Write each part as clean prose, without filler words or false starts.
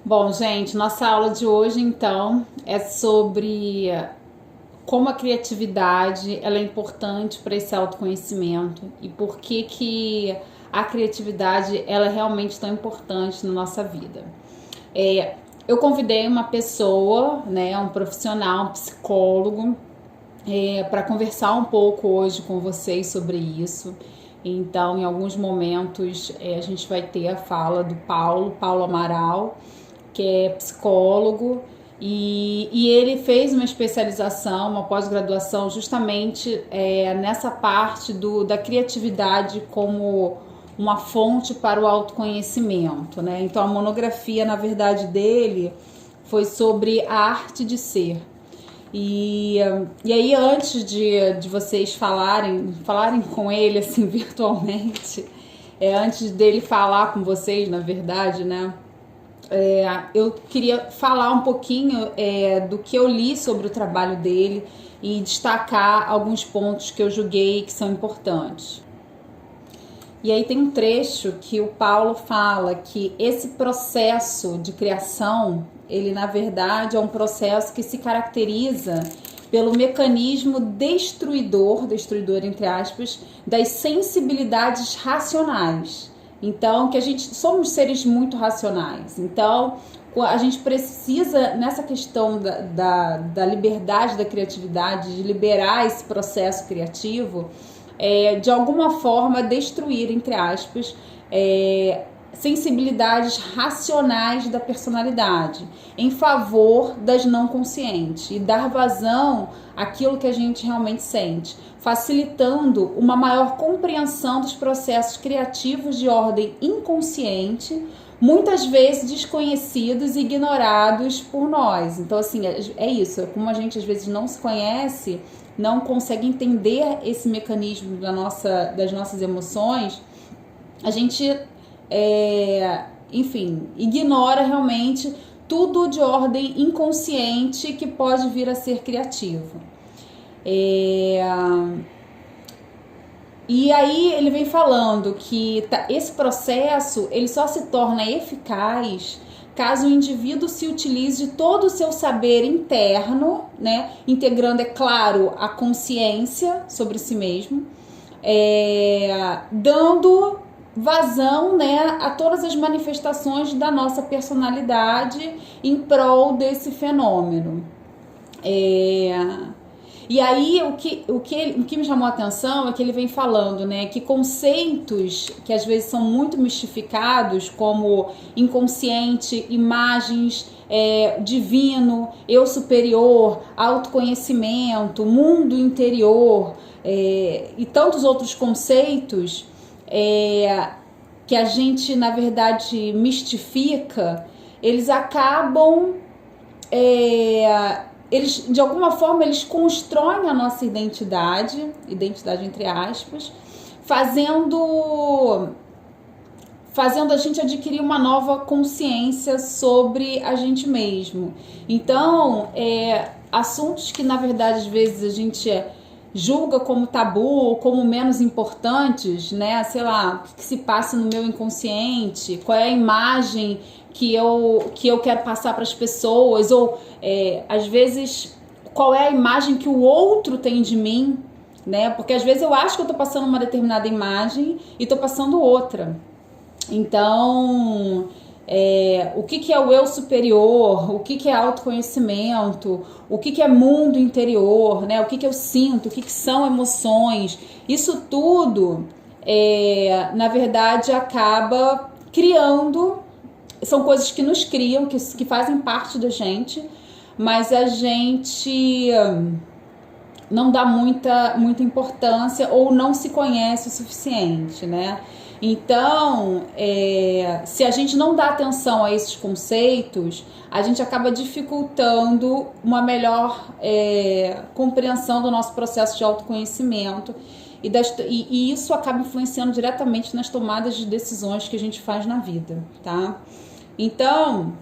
Bom, gente, nossa aula de hoje então é sobre como a criatividade ela é importante para esse autoconhecimento e por que a criatividade ela é realmente tão importante na nossa vida. Eu convidei uma pessoa, né, um profissional, um psicólogo, para conversar um pouco hoje com vocês sobre isso. Então, em alguns momentos, a gente vai ter a fala do Paulo Amaral, que é psicólogo, e ele fez uma especialização, uma pós-graduação, justamente nessa parte da criatividade como uma fonte para o autoconhecimento, né? Então, a monografia, na verdade, dele foi sobre a arte de ser. E aí, antes de vocês falarem com ele, assim, virtualmente, antes dele falar com vocês, na verdade, né? Eu queria falar um pouquinho do que eu li sobre o trabalho dele e destacar alguns pontos que eu julguei que são importantes. E aí tem um trecho que o Paulo fala que esse processo de criação, ele na verdade é um processo que se caracteriza pelo mecanismo destruidor entre aspas, das sensibilidades racionais. Então, que a gente somos seres muito racionais. Então, a gente precisa, nessa questão da liberdade, da criatividade, de liberar esse processo criativo, de alguma forma destruir, entre aspas, sensibilidades racionais da personalidade em favor das não conscientes e dar vazão àquilo que a gente realmente sente, facilitando uma maior compreensão dos processos criativos de ordem inconsciente, muitas vezes desconhecidos e ignorados por nós. Então, assim, é isso, como a gente às vezes não se conhece, não consegue entender esse mecanismo das nossas emoções, a gente enfim, ignora realmente tudo de ordem inconsciente que pode vir a ser criativo. E aí ele vem falando que esse processo ele só se torna eficaz caso o indivíduo se utilize de todo o seu saber interno, né, integrando, é claro, a consciência sobre si mesmo, dando vazão, né, a todas as manifestações da nossa personalidade em prol desse fenômeno. E aí o que me chamou a atenção é que ele vem falando, né, que conceitos que às vezes são muito mistificados, como inconsciente, imagens, divino, eu superior, autoconhecimento, mundo interior, e tantos outros conceitos que a gente, na verdade, mistifica, eles acabam, eles, de alguma forma, eles constroem a nossa identidade entre aspas, fazendo a gente adquirir uma nova consciência sobre a gente mesmo. Então, assuntos que, na verdade, às vezes a gente julga como tabu, como menos importantes, né? Sei lá, o que se passa no meu inconsciente, qual é a imagem que eu quero passar para as pessoas, ou às vezes qual é a imagem que o outro tem de mim, né? Porque às vezes eu acho que eu tô passando uma determinada imagem e tô passando outra. Então, o que é o eu superior, o que é autoconhecimento, o que é mundo interior, né? O que eu sinto, o que são emoções, isso tudo, na verdade, acaba criando, são coisas que nos criam, que fazem parte da gente, mas a gente não dá muita importância ou não se conhece o suficiente, né? Então, se a gente não dá atenção a esses conceitos, a gente acaba dificultando uma melhor compreensão do nosso processo de autoconhecimento e isso acaba influenciando diretamente nas tomadas de decisões que a gente faz na vida, tá? Então,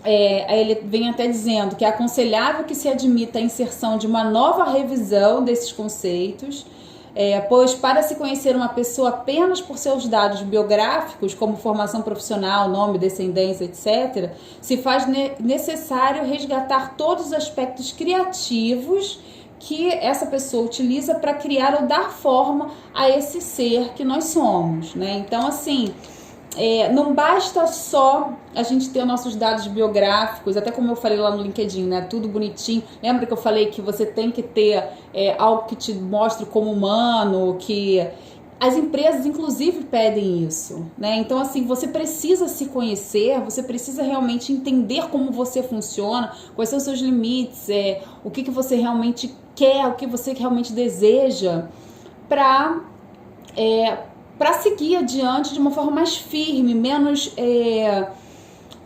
ele vem até dizendo que é aconselhável que se admita a inserção de uma nova revisão desses conceitos, Pois para se conhecer uma pessoa apenas por seus dados biográficos, como formação profissional, nome, descendência, etc., se faz necessário resgatar todos os aspectos criativos que essa pessoa utiliza para criar ou dar forma a esse ser que nós somos, né? Então, assim, não basta só a gente ter nossos dados biográficos, até como eu falei lá no LinkedIn, né? Tudo bonitinho. Lembra que eu falei que você tem que ter algo que te mostre como humano, que as empresas, inclusive, pedem isso, né? Então, assim, você precisa se conhecer, você precisa realmente entender como você funciona, quais são os seus limites, o que você realmente quer, o que você realmente deseja, para seguir adiante de uma forma mais firme, menos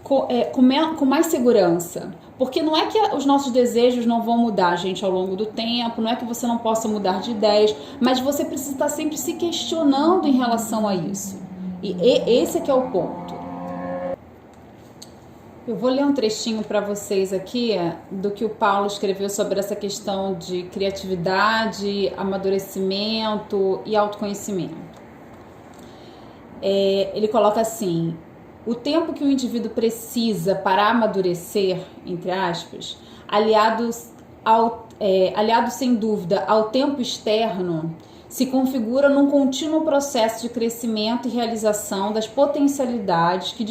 com mais segurança. Porque não é que os nossos desejos não vão mudar, gente, ao longo do tempo, não é que você não possa mudar de ideias, mas você precisa estar sempre se questionando em relação a isso. E esse é que é o ponto. Eu vou ler um trechinho para vocês aqui do que o Paulo escreveu sobre essa questão de criatividade, amadurecimento e autoconhecimento. Ele coloca assim: o tempo que o indivíduo precisa para amadurecer, entre aspas, aliado sem dúvida ao tempo externo, se configura num contínuo processo de crescimento e realização das potencialidades que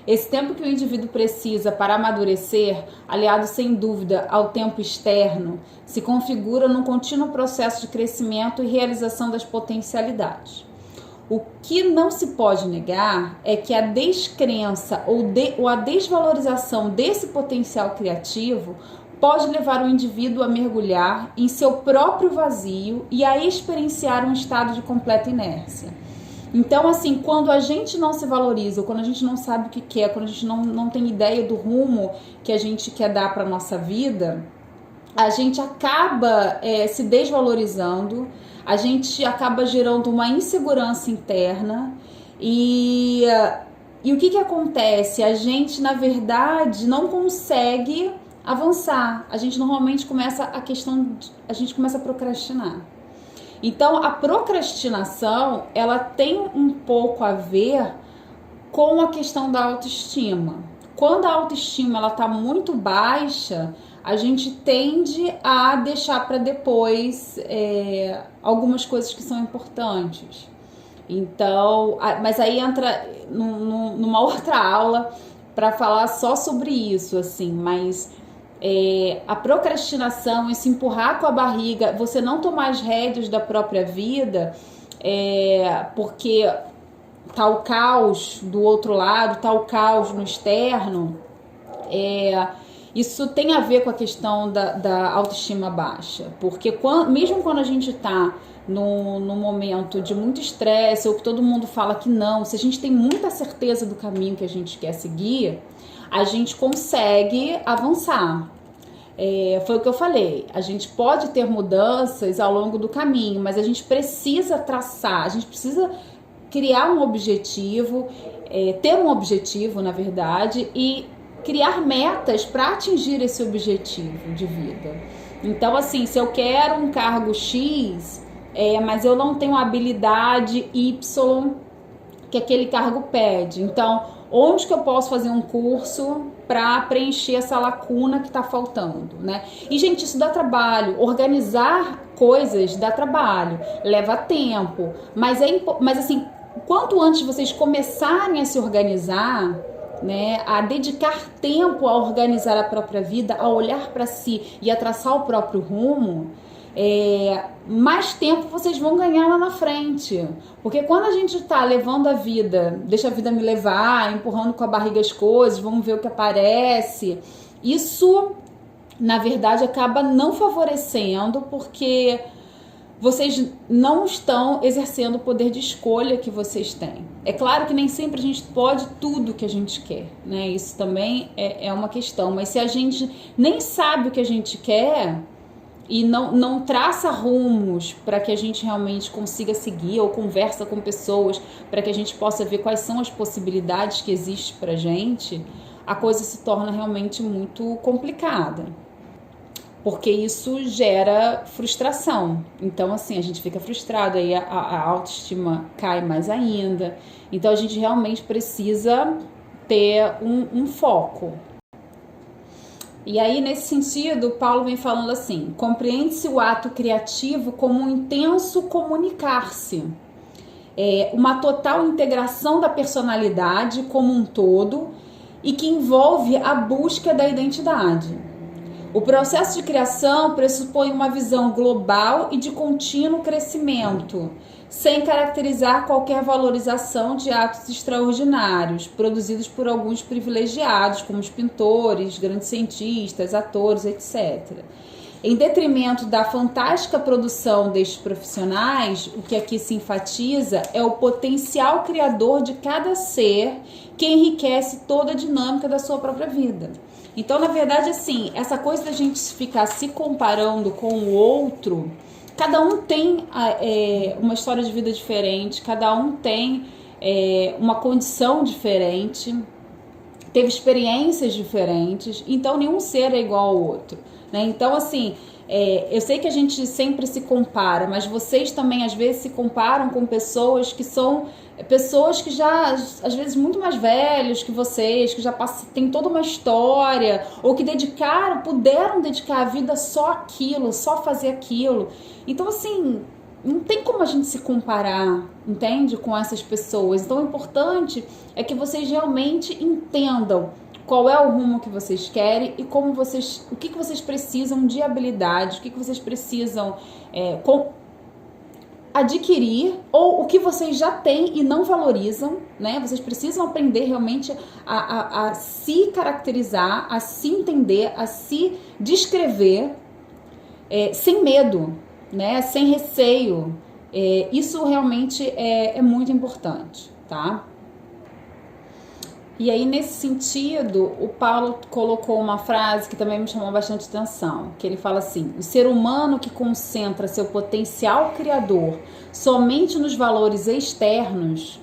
Esse tempo que o indivíduo precisa para amadurecer, aliado sem dúvida ao tempo externo, se configura num contínuo processo de crescimento e realização das potencialidades. O que não se pode negar é que a descrença ou a desvalorização desse potencial criativo pode levar o indivíduo a mergulhar em seu próprio vazio e a experienciar um estado de completa inércia. Então, assim, quando a gente não se valoriza, quando a gente não sabe o que quer, quando a gente não tem ideia do rumo que a gente quer dar para a nossa vida, a gente acaba se desvalorizando, a gente acaba gerando uma insegurança interna e o que acontece? A gente, na verdade, não consegue avançar. A gente normalmente começa a procrastinar. Então, a procrastinação, ela tem um pouco a ver com a questão da autoestima. Quando a autoestima ela está muito baixa, a gente tende a deixar para depois algumas coisas que são importantes. Então, mas aí entra numa outra aula para falar só sobre isso, assim, mas a procrastinação, esse empurrar com a barriga, você não tomar as rédeas da própria vida, porque tá o caos do outro lado, tá o caos no externo, isso tem a ver com a questão da autoestima baixa, porque mesmo quando a gente tá no momento de muito estresse, ou que todo mundo fala que não, se a gente tem muita certeza do caminho que a gente quer seguir, a gente consegue avançar. Foi o que eu falei, a gente pode ter mudanças ao longo do caminho, mas a gente precisa traçar, a gente precisa criar um objetivo, ter um objetivo, na verdade, e criar metas para atingir esse objetivo de vida. Então, assim, se eu quero um cargo X, mas eu não tenho a habilidade Y que aquele cargo pede, então onde que eu posso fazer um curso para preencher essa lacuna que está faltando, né? E, gente, isso dá trabalho. Organizar coisas dá trabalho, leva tempo. Mas assim, quanto antes vocês começarem a se organizar, né, a dedicar tempo a organizar a própria vida, a olhar para si e a traçar o próprio rumo, mais tempo vocês vão ganhar lá na frente. Porque quando a gente tá levando a vida, deixa a vida me levar, empurrando com a barriga as coisas, vamos ver o que aparece, isso na verdade acaba não favorecendo, porque vocês não estão exercendo o poder de escolha que vocês têm. É claro que nem sempre a gente pode tudo que a gente quer, né? Isso também é uma questão, mas se a gente nem sabe o que a gente quer e não traça rumos para que a gente realmente consiga seguir, ou conversa com pessoas para que a gente possa ver quais são as possibilidades que existem pra gente, a coisa se torna realmente muito complicada. porque isso gera frustração. Então, assim, a gente fica frustrado, aí a autoestima cai mais ainda. Então, a gente realmente precisa ter um foco. E aí, nesse sentido, Paulo vem falando assim: compreende-se o ato criativo como um intenso comunicar-se, uma total integração da personalidade como um todo e que envolve a busca da identidade. O processo de criação pressupõe uma visão global e de contínuo crescimento, sem caracterizar qualquer valorização de atos extraordinários, produzidos por alguns privilegiados, como os pintores, grandes cientistas, atores, etc. Em detrimento da fantástica produção destes profissionais, o que aqui se enfatiza é o potencial criador de cada ser que enriquece toda a dinâmica da sua própria vida. Então, na verdade, assim, essa coisa da gente ficar se comparando com o outro, cada um tem uma história de vida diferente, cada um tem uma condição diferente, teve experiências diferentes, então nenhum ser é igual ao outro, né? Então, assim, eu sei que a gente sempre se compara, mas vocês também às vezes se comparam com pessoas que são pessoas que já, às vezes, muito mais velhos que vocês, que já têm toda uma história, ou que puderam dedicar a vida só àquilo, só fazer aquilo. Então, assim, não tem como a gente se comparar, entende? Com essas pessoas. Então, o importante é que vocês realmente entendam qual é o rumo que vocês querem e o que vocês precisam de habilidade, o que vocês precisam adquirir, ou o que vocês já têm e não valorizam, né? Vocês precisam aprender realmente a se caracterizar, a se entender, a se descrever sem medo, né? Sem receio. Isso realmente é muito importante, tá? E aí, nesse sentido, o Paulo colocou uma frase que também me chamou bastante atenção, que ele fala assim: o ser humano que concentra seu potencial criador somente nos valores externos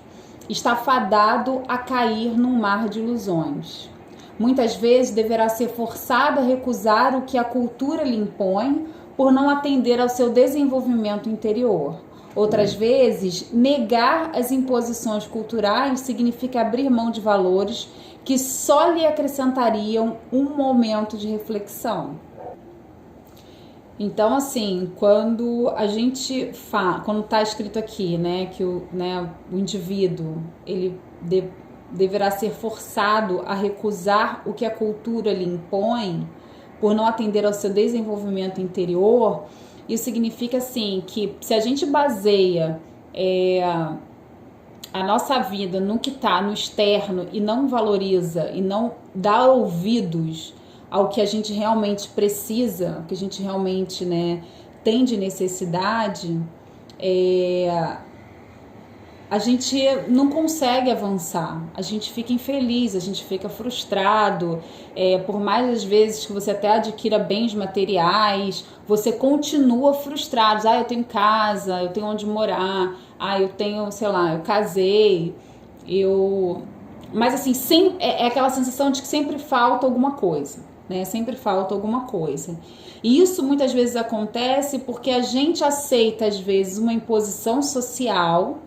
está fadado a cair num mar de ilusões. Muitas vezes deverá ser forçado a recusar o que a cultura lhe impõe por não atender ao seu desenvolvimento interior. Outras vezes, negar as imposições culturais significa abrir mão de valores que só lhe acrescentariam um momento de reflexão. Então, assim, quando a gente quando está escrito aqui, né, que o indivíduo ele deverá ser forçado a recusar o que a cultura lhe impõe por não atender ao seu desenvolvimento interior, isso significa, assim, que se a gente baseia a nossa vida no que está no externo e não valoriza e não dá ouvidos ao que a gente realmente precisa, ao que a gente realmente, né, tem de necessidade, a gente não consegue avançar, a gente fica infeliz, a gente fica frustrado, por mais às vezes que você até adquira bens materiais, você continua frustrado. Eu tenho casa, eu tenho onde morar, eu tenho, sei lá, eu casei, mas assim, é aquela sensação de que sempre falta alguma coisa, né? Sempre falta alguma coisa. E isso muitas vezes acontece porque a gente aceita, às vezes, uma imposição social,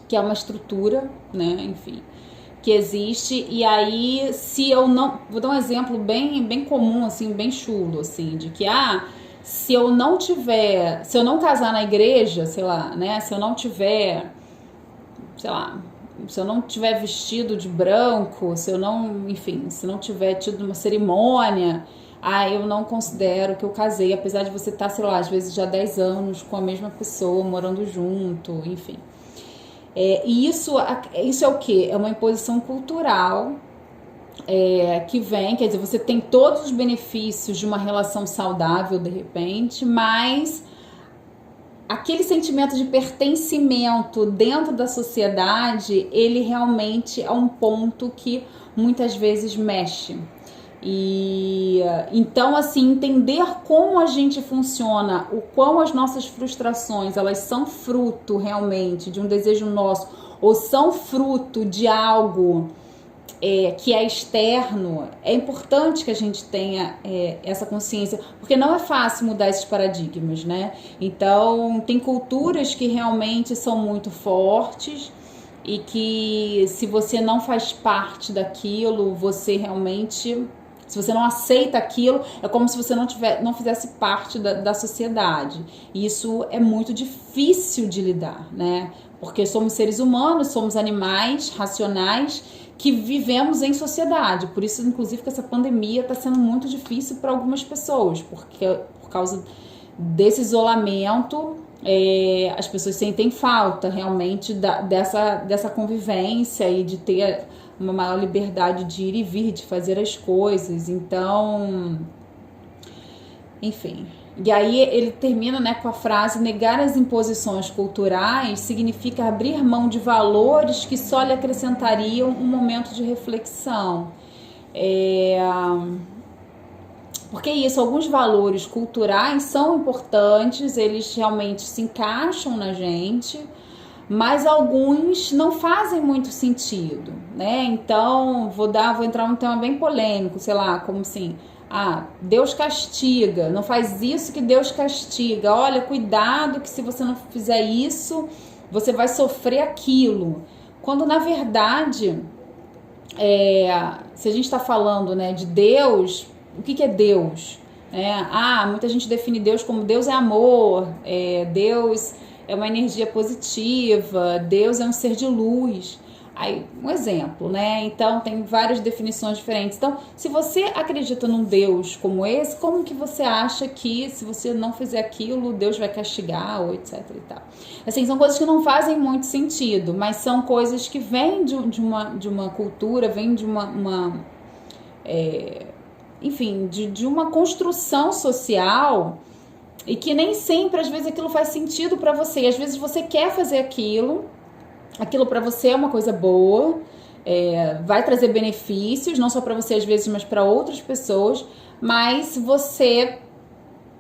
que é uma estrutura, né, enfim, que existe, e aí, se eu não... Vou dar um exemplo bem comum, assim, bem chulo, assim, de que, se eu não casar na igreja, sei lá, né, se eu não tiver vestido de branco, se eu não tiver tido uma cerimônia, eu não considero que eu casei, apesar de você estar, sei lá, às vezes já 10 anos com a mesma pessoa, morando junto, enfim. E isso é o quê? É uma imposição cultural que vem, quer dizer, você tem todos os benefícios de uma relação saudável, de repente, mas aquele sentimento de pertencimento dentro da sociedade, ele realmente é um ponto que muitas vezes mexe. E então, assim, entender como a gente funciona, o quão as nossas frustrações, elas são fruto realmente de um desejo nosso, ou são fruto de algo que é externo, é importante que a gente tenha essa consciência, porque não é fácil mudar esses paradigmas, né? Então, tem culturas que realmente são muito fortes e que se você não faz parte daquilo, você realmente... Se você não aceita aquilo, é como se você não fizesse parte da sociedade. E isso é muito difícil de lidar, né? Porque somos seres humanos, somos animais racionais que vivemos em sociedade. Por isso, inclusive, que essa pandemia está sendo muito difícil para algumas pessoas, porque por causa desse isolamento, as pessoas sentem falta realmente dessa convivência e de ter uma maior liberdade de ir e vir, de fazer as coisas. Então, enfim. E aí ele termina, né, com a frase: negar as imposições culturais significa abrir mão de valores que só lhe acrescentariam um momento de reflexão. Porque isso, alguns valores culturais são importantes, eles realmente se encaixam na gente, mas alguns não fazem muito sentido, né? Então, vou entrar num tema bem polêmico, sei lá, como assim, Deus castiga, não faz isso que Deus castiga, olha, cuidado que se você não fizer isso, você vai sofrer aquilo. Quando, na verdade, se a gente está falando, né, de Deus, o que é Deus? Muita gente define Deus como Deus é amor, Deus é uma energia positiva, Deus é um ser de luz. Aí, um exemplo, né? Então, tem várias definições diferentes. Então, se você acredita num Deus como esse, como que você acha que se você não fizer aquilo, Deus vai castigar, ou etc e tal? Assim, são coisas que não fazem muito sentido, mas são coisas que vêm de uma cultura, vêm de enfim, de uma construção social, e que nem sempre, às vezes, aquilo faz sentido para você. Às vezes você quer fazer aquilo para você é uma coisa boa, vai trazer benefícios, não só para você às vezes, mas para outras pessoas, mas você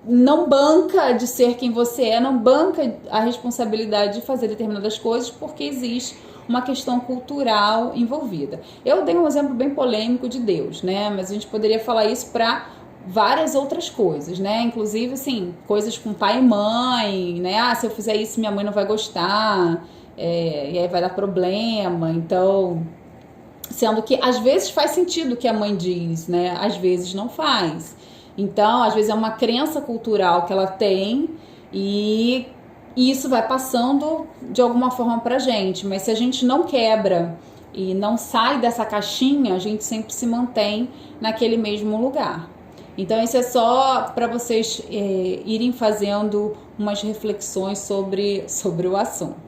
não banca de ser quem você é, não banca a responsabilidade de fazer determinadas coisas, porque existe uma questão cultural envolvida. Eu dei um exemplo bem polêmico de Deus, né? Mas a gente poderia falar isso para várias outras coisas, né? Inclusive, assim, coisas com pai e mãe, né? Se eu fizer isso, minha mãe não vai gostar, e aí vai dar problema. Então, sendo que às vezes faz sentido o que a mãe diz, né? Às vezes não faz. Então, às vezes é uma crença cultural que ela tem e isso vai passando de alguma forma pra gente. Mas se a gente não quebra e não sai dessa caixinha, a gente sempre se mantém naquele mesmo lugar. Então, isso é só para vocês irem fazendo umas reflexões sobre o assunto.